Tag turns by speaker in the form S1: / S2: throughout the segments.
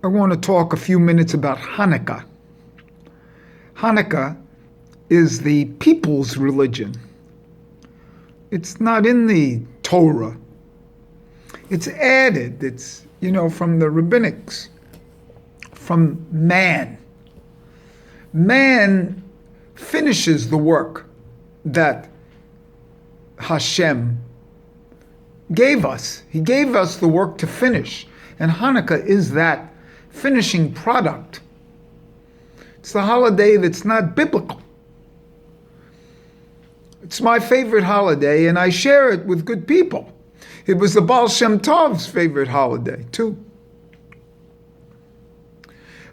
S1: I want to talk a few minutes about Hanukkah. Hanukkah is the people's religion. It's not in the Torah. It's added. It's, from the rabbinics, from man. Man finishes the work that Hashem gave us. He gave us the work to finish. And Hanukkah is that finishing product. It's the holiday that's not biblical. It's my favorite holiday, and I share it with good people. It was the Baal Shem Tov's favorite holiday, too.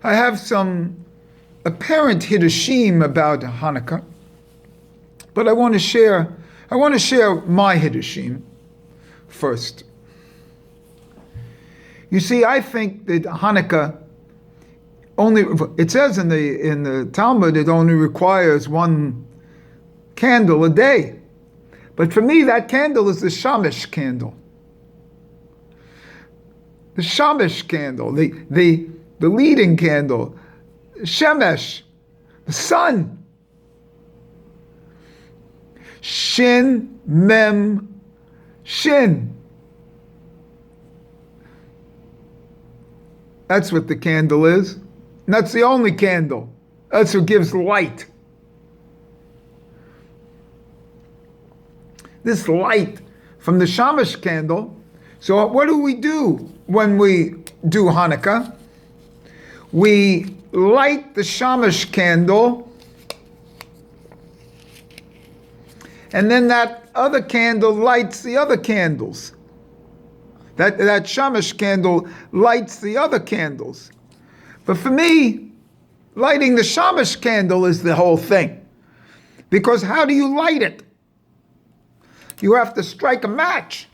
S1: I have some apparent hiddushim about Hanukkah, but I want to share my hiddushim first. You see, I think that Hanukkah it says in the Talmud, it only requires one candle a day. But for me, that candle is the Shamash candle. The Shamash candle, the leading candle, Shemesh, the sun. Shin, Mem, Shin. That's what the candle is. And that's the only candle. That's what gives light. This light from the Shamash candle. So what do we do when we do Hanukkah? We light the Shamash candle, and then that other candle lights the other candles. That Shamash candle lights the other candles. But for me, lighting the Shamash candle is the whole thing. Because how do you light it? You have to strike a match.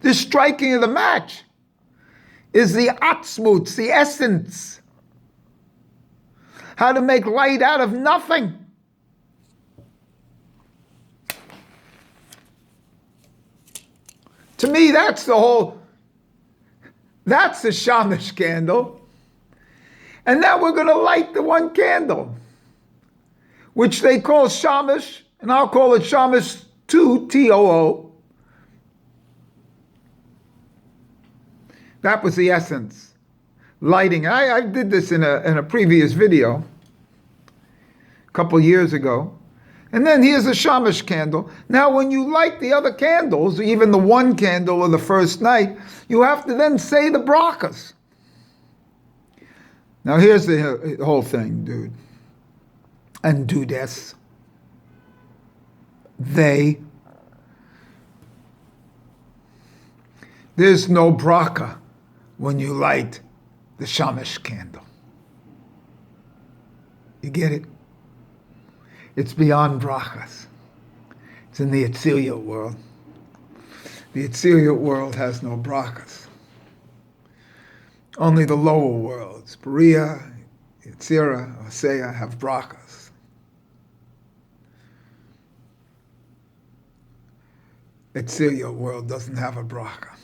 S1: The striking of the match is the atzmut, the essence. How to make light out of nothing. To me, that's the Shamash candle. And now we're going to light the one candle, which they call Shamash, and I'll call it Shamash 2, T-O-O. That was the essence. Lighting. I did this in a previous video a couple years ago. And then here's a Shamash candle. Now, when you light the other candles, even the one candle of the first night, you have to then say the brachas. Now, here's the whole thing, dude. And dudess. There's no bracha when you light the Shamash candle. You get it? It's beyond brachas. It's in the Atzilya world. The Atzilya world has no brachas. Only the lower worlds, Berea, Yetzirah, Hosea, have brachas. Atzilya world doesn't have a bracha.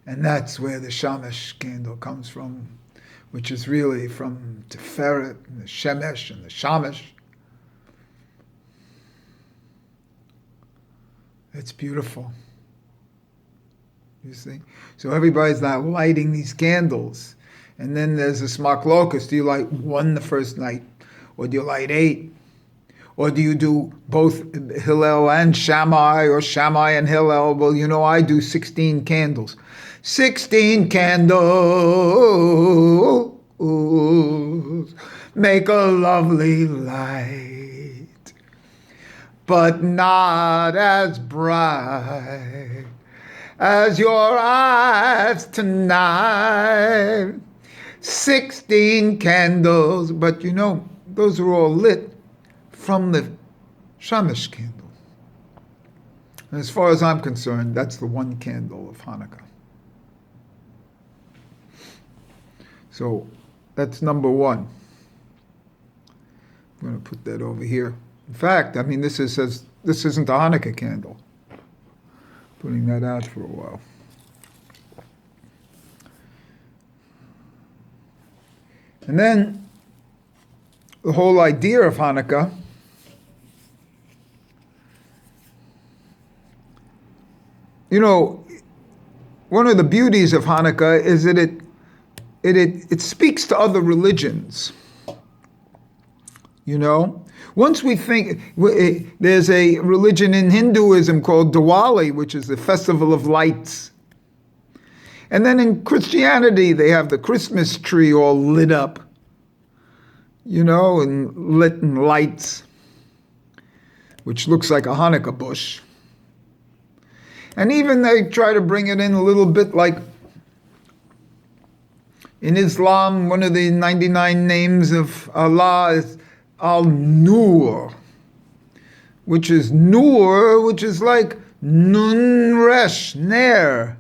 S1: And that's where the Shamash candle comes from, which is really from Tiferet and the Shemesh and the Shamash. It's beautiful. You see? So everybody's now lighting these candles. And then there's this machlokas. Do you light one the first night? Or do you light 8? Or do you do both Hillel and Shammai, or Shammai and Hillel? Well, I do 16 candles. 16 candles make a lovely light, but not as bright as your eyes tonight. 16 candles, but those are all lit from the Shamash candle. And as far as I'm concerned, that's the one candle of Hanukkah. So that's number one. I'm going to put that over here. In fact, this isn't a Hanukkah candle. Putting that out for a while. And then the whole idea of Hanukkah, you know, one of the beauties of Hanukkah is that it speaks to other religions. You know, once we think, there's a religion in Hinduism called Diwali, which is the festival of lights. And then in Christianity, they have the Christmas tree all lit up, you know, and lit in lights, which looks like a Hanukkah bush. And even they try to bring it in a little bit like in Islam, one of the 99 names of Allah is Al-Nur, which is Nur, which is like Nun Resh, Ner.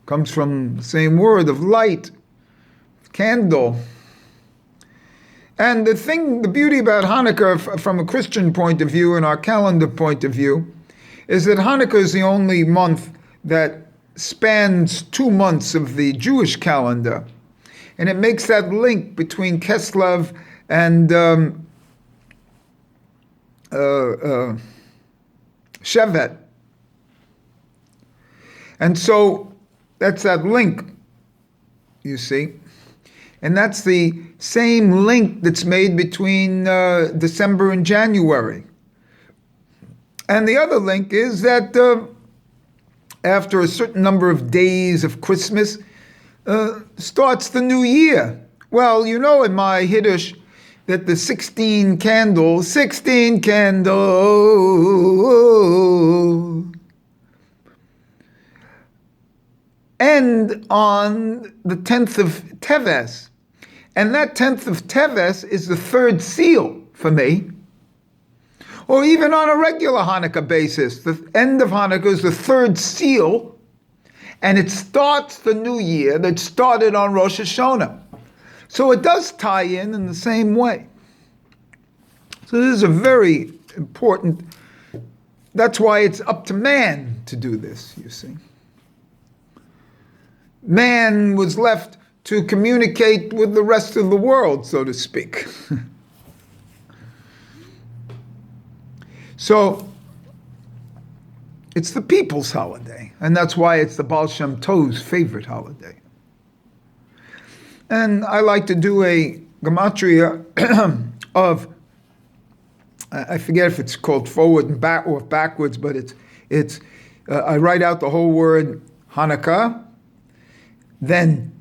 S1: Comes from the same word of light, candle. And the beauty about Hanukkah from a Christian point of view and our calendar point of view is that Hanukkah is the only month that spans 2 months of the Jewish calendar. And it makes that link between Kislev and Shevet. And so that's that link, you see. And that's the same link that's made between December and January. And the other link is that after a certain number of days of Christmas, starts the new year. Well, you know in my Hiddush that the 16 candles, end on the 10th of Teves. And that 10th of Teves is the third seal for me. Or even on a regular Hanukkah basis, the end of Hanukkah is the third seal, and it starts the new year that started on Rosh Hashanah. So it does tie in the same way. So this is a very important, that's why it's up to man to do this, you see. Man was left to communicate with the rest of the world, so to speak. So it's the people's holiday, and that's why it's the Baal Shem Tov's favorite holiday. And I like to do a gematria of, I forget if it's called forward and back or backwards, but it's I write out the whole word Hanukkah, then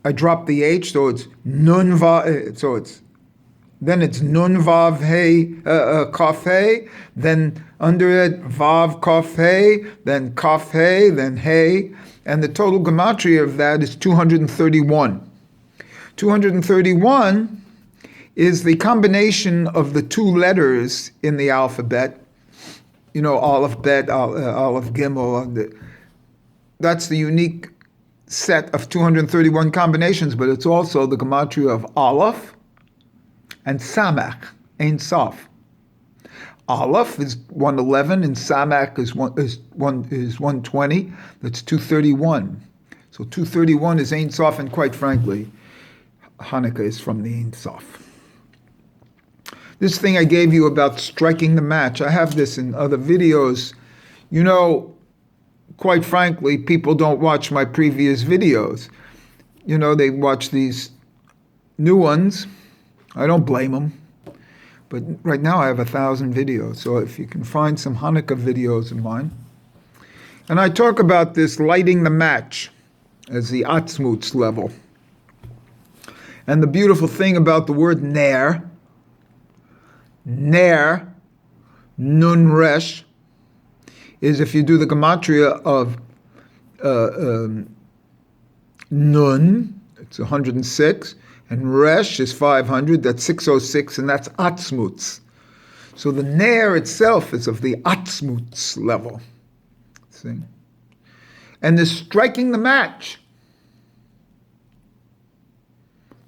S1: I drop the H, so it's Nun Vav, then it's Nun Vav Hey, Kaf Hey, then under it Vav Kaf Hey, then Kaf Hey, then Hey, and the total gematria of that is 231. 231 is the combination of the 2 letters in the alphabet, you know, Aleph Bet, Aleph Gimel, that's the unique set of 231 combinations, but it's also the gematria of Aleph and Samach, Ein Sof. Aleph is 111 and Samach is 120. That's 231. So 231 is Ein Sof, and quite frankly, Hanukkah is from the Ein Sof. This thing I gave you about striking the match, I have this in other videos. You know, quite frankly, people don't watch my previous videos. You know, they watch these new ones. I don't blame them. But right now I have 1,000 videos. So if you can find some Hanukkah videos of mine. And I talk about this lighting the match as the Atzmutz level. And the beautiful thing about the word Ner, Nun Resh, is if you do the gematria of Nun, it's 106, and Resh is 500, that's 606, and that's Atzmutz. So the Ner itself is of the Atzmutz level. See? And this striking the match,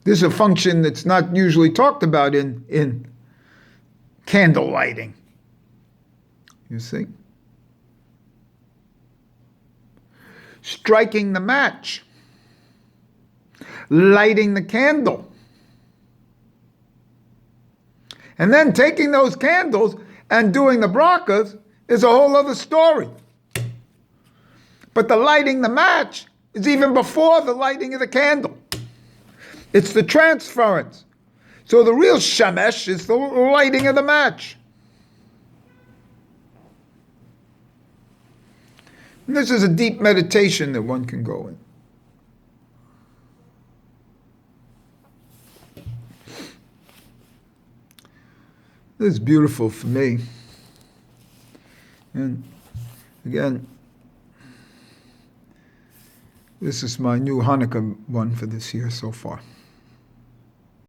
S1: this is a function that's not usually talked about in candle lighting. You see? Striking the match. lighting the candle. And then taking those candles and doing the brachas is a whole other story. But the lighting the match is even before the lighting of the candle. It's the transference. So the real shemesh is the lighting of the match. And this is a deep meditation that one can go in. This is beautiful for me. And again, this is my new Hanukkah one for this year so far.